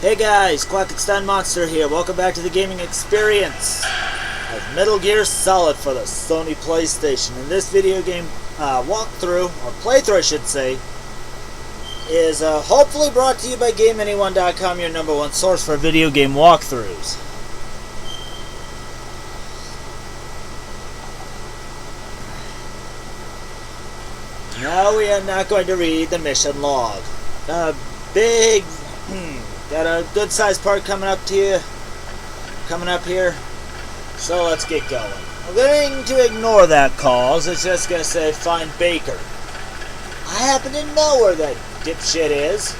Hey guys, Quackenstein Monster here. Welcome back to the gaming experience of Metal Gear Solid for the Sony PlayStation. And this video game walkthrough, or playthrough I should say, is hopefully brought to you by GameAnyone.com, your #1 source for video game walkthroughs. Now we are not going to read the mission log. Got a good sized part coming up here. So let's get going. I'm going to ignore that cause. It's just going to say find Baker. I happen to know where that dipshit is.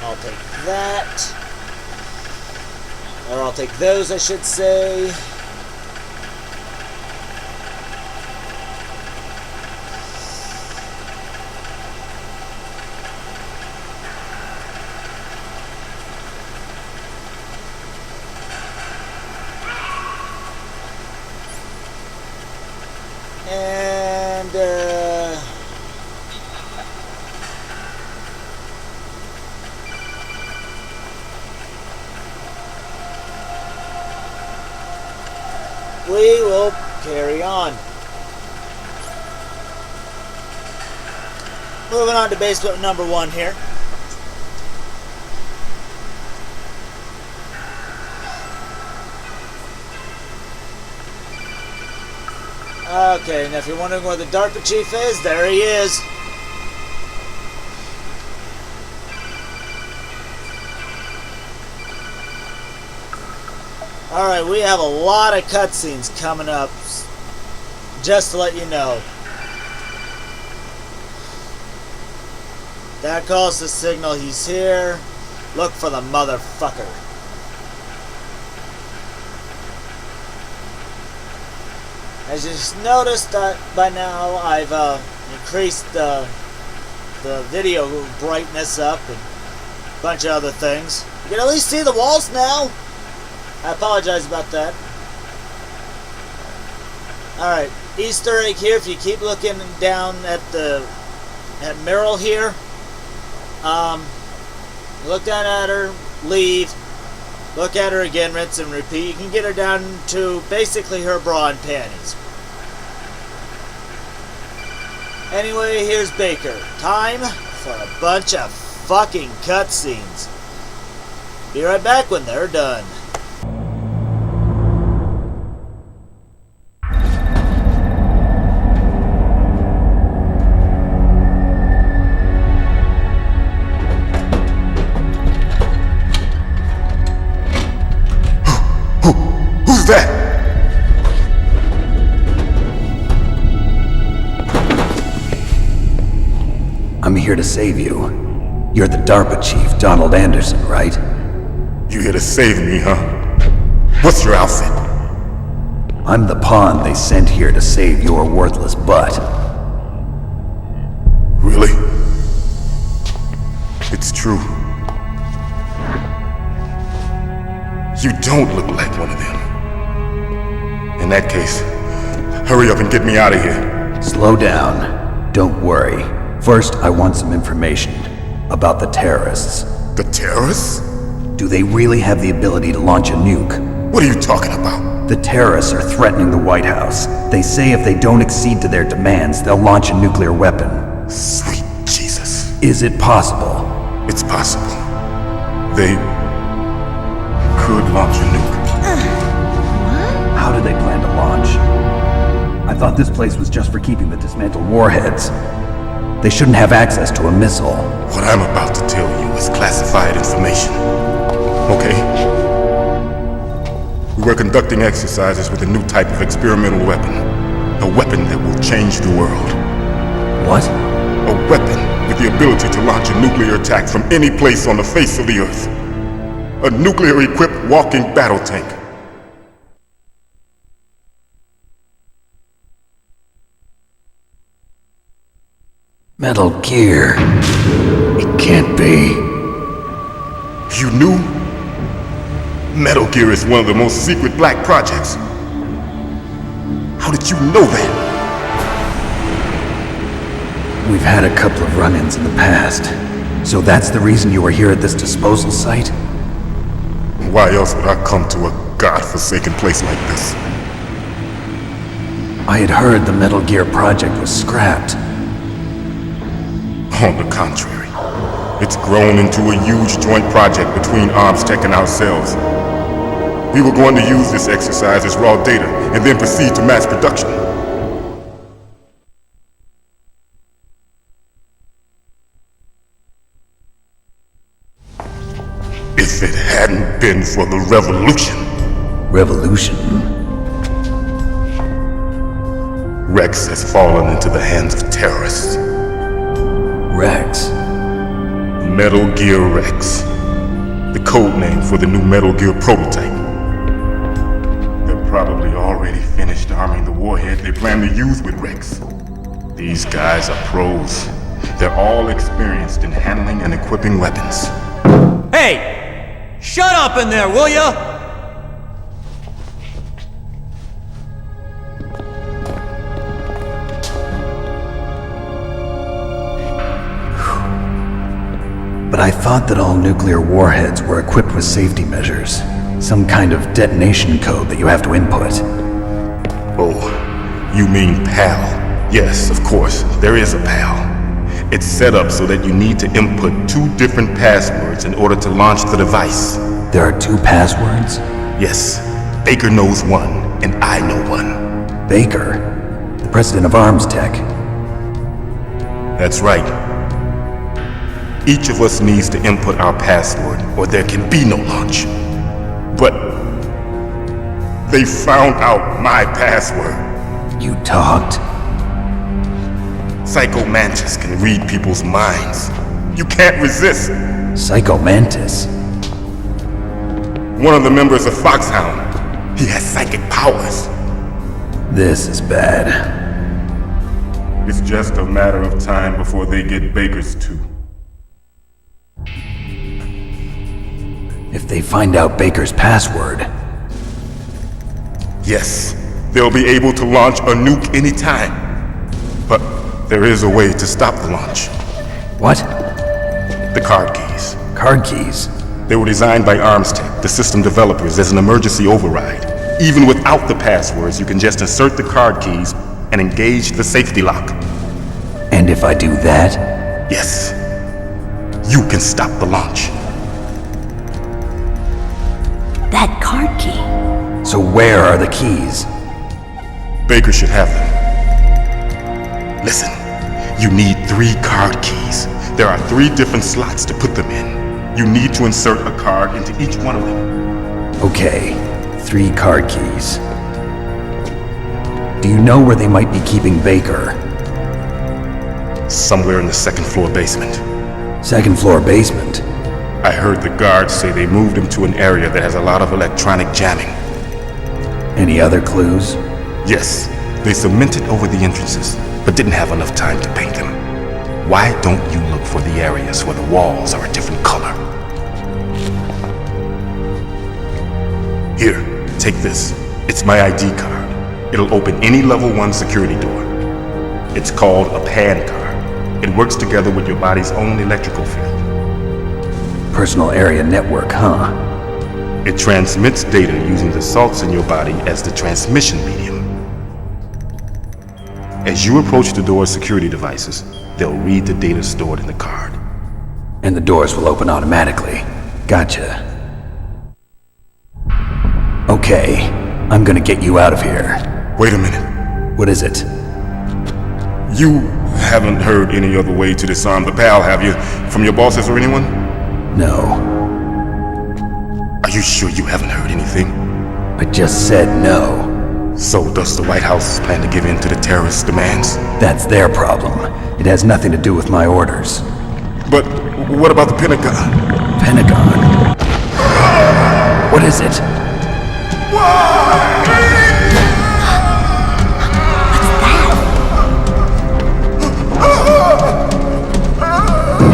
I'll take that. Or I'll take those, I should say. We will carry on. Moving on to basement #1 here. Okay, now if you're wondering where the DARPA chief is, there he is. Alright, we have a lot of cutscenes coming up, just to let you know. That calls the signal he's here. Look for the motherfucker. As you noticed that by now, I've increased the video brightness up and a bunch of other things. You can at least see the walls now. I apologize about that. Alright, Easter egg here. If you keep looking down at Meryl here, look down at her, leave, look at her again, rinse and repeat. You can get her down to basically her bra and panties. Anyway, here's Baker. Time for a bunch of fucking cutscenes. Be right back when they're done. Who's that? I'm here to save you. You're the DARPA chief, Donald Anderson, right? You here to save me, huh? What's your outfit? I'm the pawn they sent here to save your worthless butt. Really? It's true. You don't look like one of them. In that case, hurry up and get me out of here. Slow down. Don't worry. First, I want some information about the terrorists. The terrorists? Do they really have the ability to launch a nuke? What are you talking about? The terrorists are threatening the White House. They say if they don't accede to their demands, they'll launch a nuclear weapon. Sweet Jesus. Is it possible? It's possible. They could launch a nuke. How do they plan to launch? I thought this place was just for keeping the dismantled warheads. They shouldn't have access to a missile. What I'm about to tell you is classified information. Okay? We were conducting exercises with a new type of experimental weapon. A weapon that will change the world. What? A weapon with the ability to launch a nuclear attack from any place on the face of the Earth. A nuclear-equipped walking battle tank. Metal Gear. It can't be. You knew? Metal Gear is one of the most secret black projects. How did you know that? We've had a couple of run-ins in the past. So that's the reason you were here at this disposal site? Why else would I come to a godforsaken place like this? I had heard the Metal Gear project was scrapped. On the contrary, it's grown into a huge joint project between ArmsTech and ourselves. We were going to use this exercise as raw data and then proceed to mass production. If it hadn't been for the revolution, Revolution? Rex has fallen into the hands of terrorists. Rex? Metal Gear Rex, the code name for the new Metal Gear prototype. They're probably already finished arming the warhead they plan to use with Rex. These guys are pros. They're all experienced in handling and equipping weapons. Hey! Shut up in there, will ya? But I thought that all nuclear warheads were equipped with safety measures. Some kind of detonation code that you have to input. Oh, you mean PAL? Yes, of course, there is a PAL. It's set up so that you need to input 2 different passwords in order to launch the device. There are 2 passwords? Yes, Baker knows one, and I know one. Baker, the president of ArmsTech. That's right. Each of us needs to input our password, or there can be no launch. But they found out my password. You talked? Psycho Mantis can read people's minds. You can't resist. Psycho Mantis? One of the members of Foxhound. He has psychic powers. This is bad. It's just a matter of time before they get Baker's too. If they find out Baker's password... Yes, they'll be able to launch a nuke anytime. But there is a way to stop the launch. What? The card keys. Card keys? They were designed by ArmsTech, the system developers, as an emergency override. Even without the passwords, you can just insert the card keys and engage the safety lock. And if I do that? Yes, you can stop the launch. That card key. So where are the keys? Baker should have them. Listen, you need 3 card keys. There are 3 different slots to put them in. You need to insert a card into each one of them. Okay, 3 card keys. Do you know where they might be keeping Baker? Somewhere in the 2nd floor basement. 2nd floor basement? I heard the guards say they moved him to an area that has a lot of electronic jamming. Any other clues? Yes, they cemented over the entrances, but didn't have enough time to paint them. Why don't you look for the areas where the walls are a different color? Here, take this. It's my ID card. It'll open any level 1 security door. It's called a PAN card. It works together with your body's own electrical field. Personal area network, huh? It transmits data using the salts in your body as the transmission medium. As you approach the door's security devices, they'll read the data stored in the card. And the doors will open automatically. Gotcha. Okay, I'm gonna get you out of here. Wait a minute. What is it? You haven't heard any other way to disarm the PAL, have you? From your bosses or anyone? No. Are you sure you haven't heard anything? I just said no. So does the White House plan to give in to the terrorist demands? That's their problem. It has nothing to do with my orders. But what about the Pentagon? Pentagon? What is it?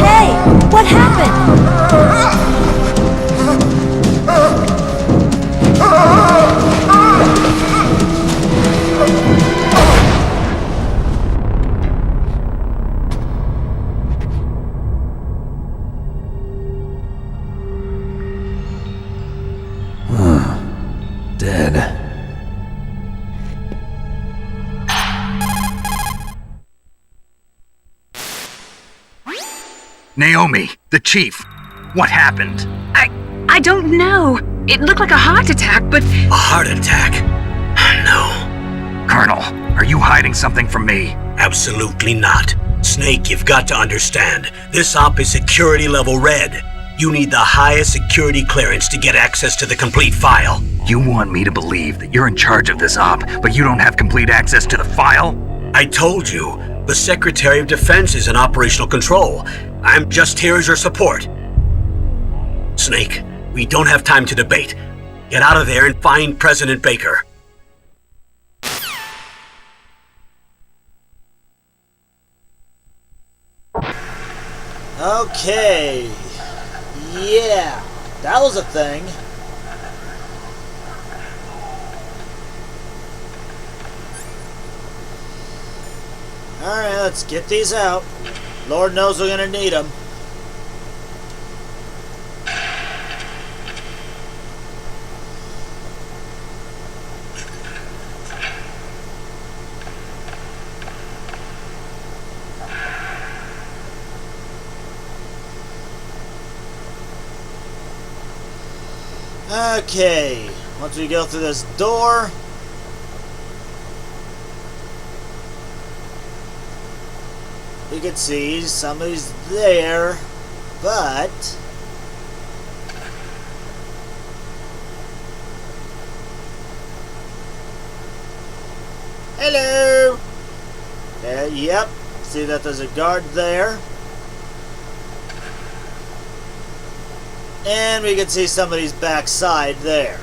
Hey, what happened? Naomi, the chief. What happened? I don't know. It looked like a heart attack, but... A heart attack? No. Colonel, are you hiding something from me? Absolutely not. Snake, you've got to understand. This op is security level red. You need the highest security clearance to get access to the complete file. You want me to believe that you're in charge of this op, but you don't have complete access to the file? I told you, the Secretary of Defense is in operational control. I'm just here as your support. Snake, we don't have time to debate. Get out of there and find President Baker. Okay. Yeah, that was a thing. Alright, let's get these out. Lord knows we're gonna need them. Okay, once we go through this door, we can see somebody's there, but hello. Yep, see that there's a guard there. And we can see somebody's backside there.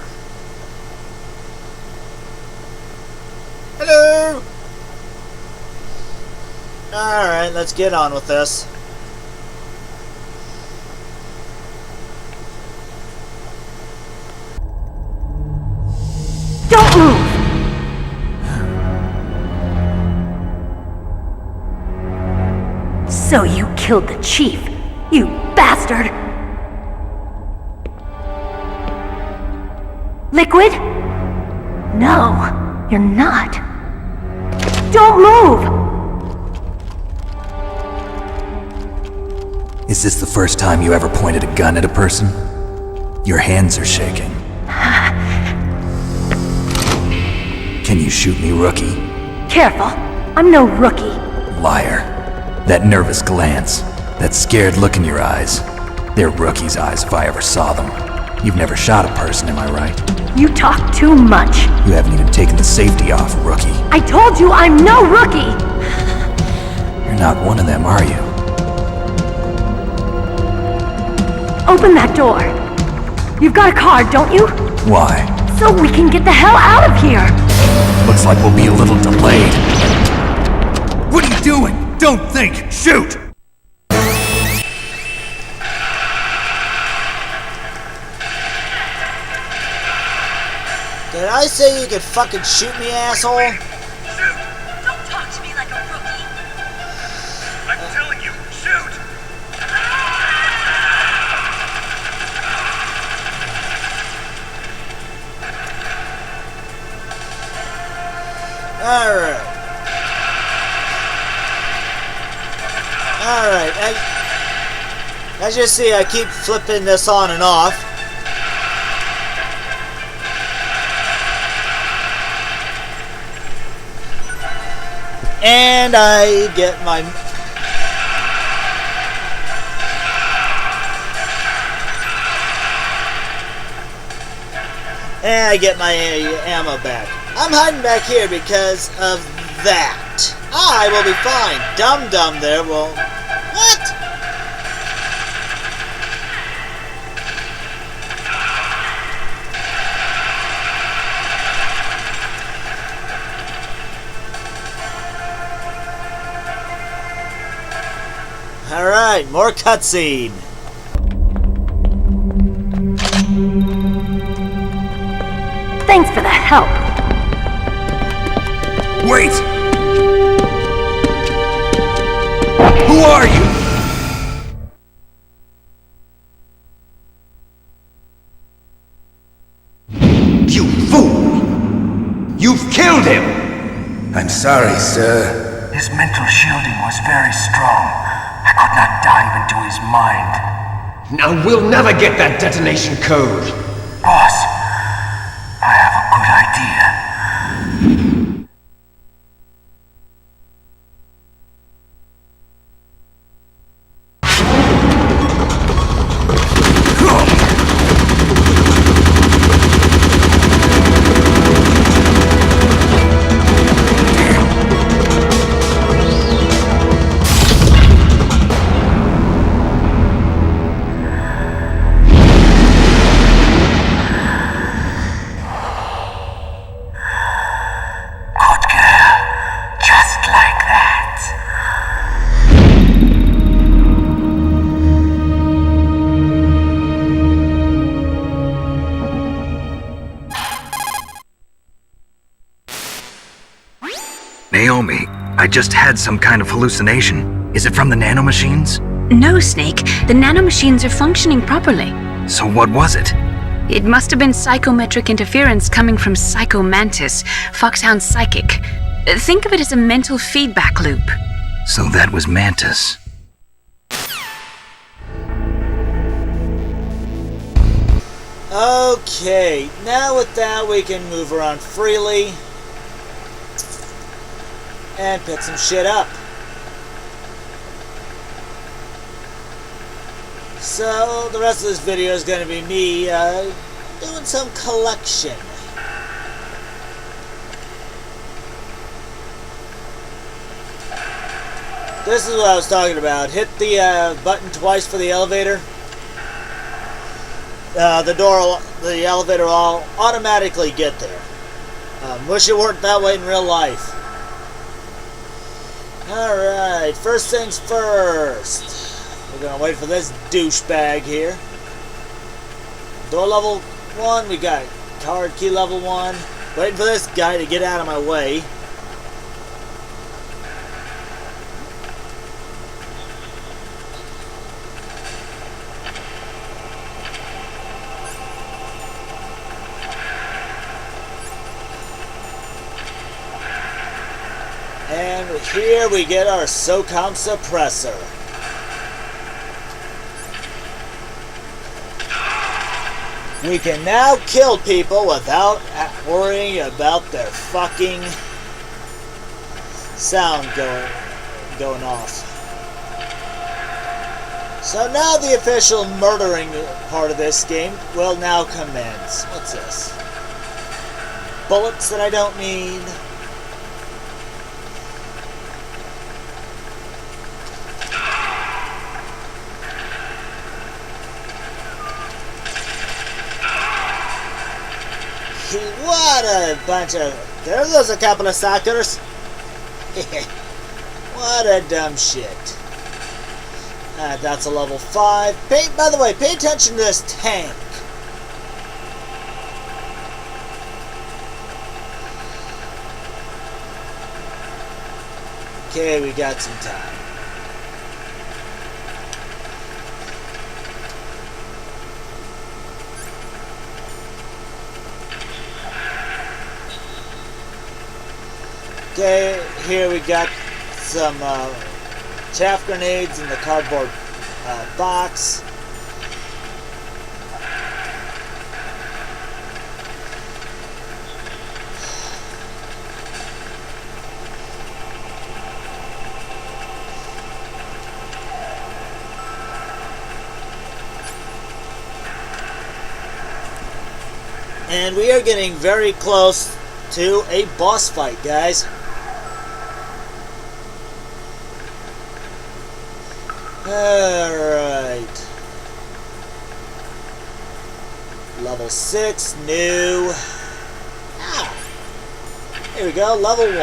Hello! Alright, let's get on with this. Don't move! So you killed the chief, you bastard! Liquid? No, you're not. Don't move! Is this the first time you ever pointed a gun at a person? Your hands are shaking. Can you shoot me, rookie? Careful, I'm no rookie. Liar. That nervous glance, that scared look in your eyes. They're rookie's eyes if I ever saw them. You've never shot a person, am I right? You talk too much. You haven't even taken the safety off, rookie. I told you I'm no rookie! You're not one of them, are you? Open that door. You've got a card, don't you? Why? So we can get the hell out of here! Looks like we'll be a little delayed. What are you doing? Don't think! Shoot! Did I say you could fucking shoot me, asshole? Shoot! Don't talk to me like a rookie! I'm telling you, shoot! Alright. Alright, as you see, I keep flipping this on and off. And I get my... And I get my ammo back. I'm hiding back here because of that. I will be fine. Dum-dum there will... What? Alright, more cutscene. Thanks for the help. Wait! Who are you? You fool! You've killed him! I'm sorry, sir. His mental shielding was very strong. I could not dive into his mind. Now we'll never get that detonation code. Boss, I have a good idea. Naomi, I just had some kind of hallucination. Is it from the nanomachines? No, Snake. The nanomachines are functioning properly. So what was it? It must have been psychometric interference coming from Psycho Mantis, Foxhound's psychic. Think of it as a mental feedback loop. So that was Mantis. Okay, now with that we can move around freely and pick some shit up. So the rest of this video is going to be me doing some collection. This is what I was talking about. Hit the button twice for the elevator. The elevator will automatically get there. Wish it worked that way in real life. Alright, first things first. We're gonna wait for this douchebag here. Door level 1, we got card key level 1. Waiting for this guy to get out of my way. And here we get our SOCOM suppressor. We can now kill people without worrying about their fucking sound going off. So now the official murdering part of this game will now commence. What's this? Bullets that I don't need. What a bunch of... There goes a couple of suckers. What a dumb shit. That's a level 5. By the way, pay attention to this tank. Okay, we got some time. Okay, here we got some chaff grenades in the cardboard box. And we are getting very close to a boss fight, guys. Alright. Level 6, new. Ah. Here we go, level 1.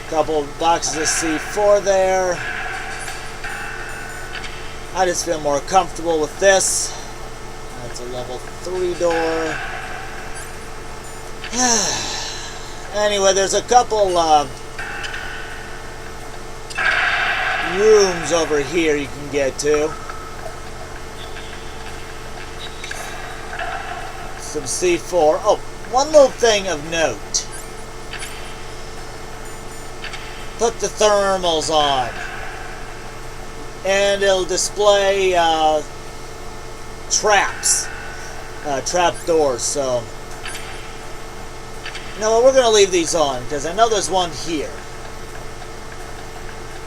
Couple boxes of C4 there. I just feel more comfortable with this. That's a level 3 door. Anyway, there's a couple rooms over here you can get to. Some C4. Oh, one little thing of note. put the thermals on. And it'll display traps. Trap doors, so... You know what, we're going to leave these on, because I know there's one here.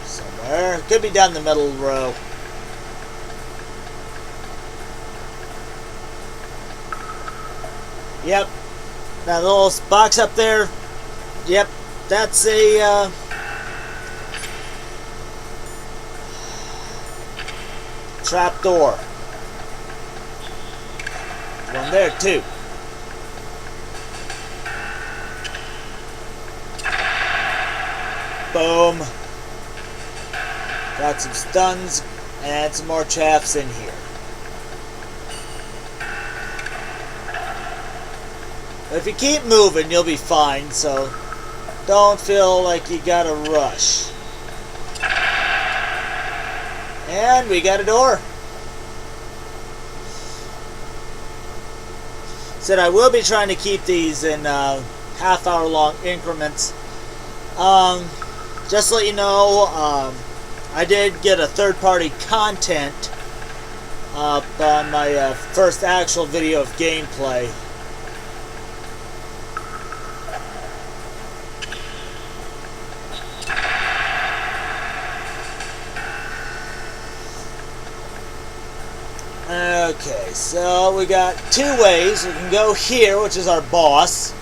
Somewhere. It could be down the middle row. Yep. That little box up there. Yep. That's a trap door. One there too. Boom. Got some stuns and some more traps in here. If you keep moving, you'll be fine, so don't feel like you gotta rush. And we got a door. Said I will be trying to keep these in half-hour long increments. Just to let you know, I did get a third-party content up on my first actual video of gameplay. Okay, so we got two ways. We can go here, which is our boss.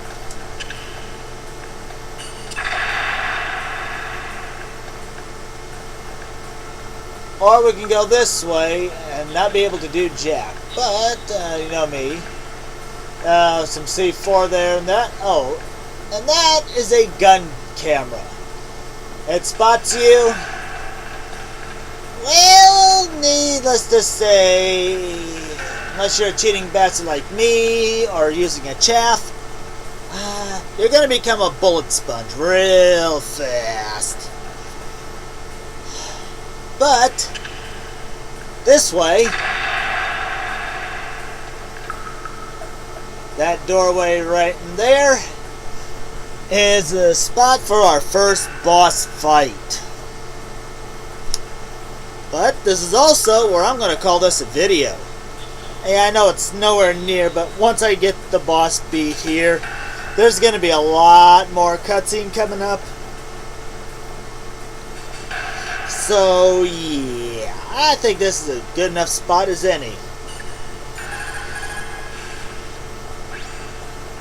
Or we can go this way and not be able to do jack. But, you know me. Some C4 there and that. Oh, and that is a gun camera. It spots you. Well, needless to say, unless you're a cheating bastard like me or using a chaff, you're going to become a bullet sponge real fast. But this way, that doorway right in there is the spot for our first boss fight. But this is also where I'm going to call this a video. Hey, I know it's nowhere near, but once I get the boss beat here, there's going to be a lot more cutscene coming up. So, yeah, I think this is a good enough spot as any.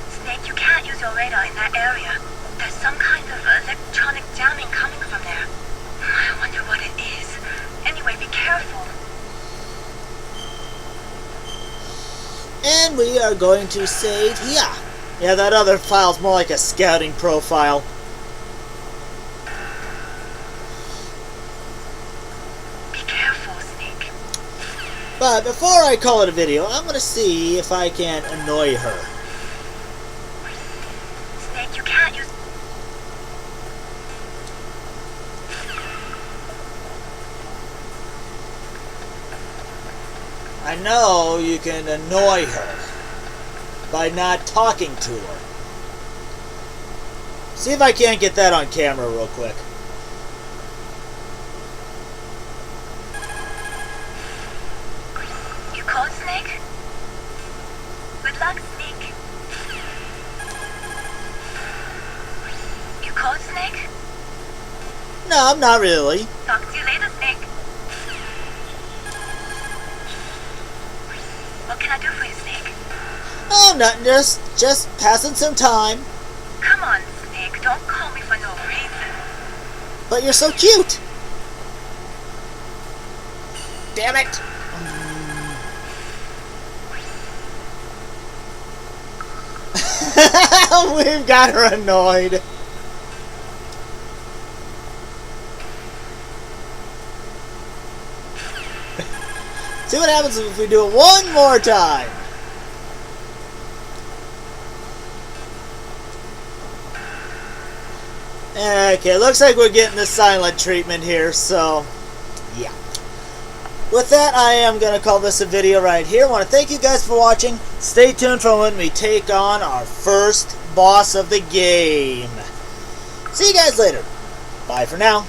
Snake, you can't use your radar in that area. There's some kind of electronic jamming coming from there. I wonder what it is. Anyway, be careful. And we are going to save here. Yeah, that other file's more like a scouting profile. Be careful, Snake. But before I call it a video, I'm going to see if I can annoy her. Snake, you can't use... I know you can annoy her by not talking to her. See if I can't get that on camera real quick. You called, Snake? Good luck, Snake. You called, Snake? No, I'm not really. Talk to you later, Snake. What can I do for you, Snake? Oh, nothing. Just passing some time. Come on, Snake. Don't call me for no reason. But you're so cute. Damn it. We've got her annoyed. See what happens if we do it one more time. Okay, looks like we're getting the silent treatment here, so yeah. With that, I am going to call this a video right here. I want to thank you guys for watching. Stay tuned for when we take on our first boss of the game. See you guys later. Bye for now.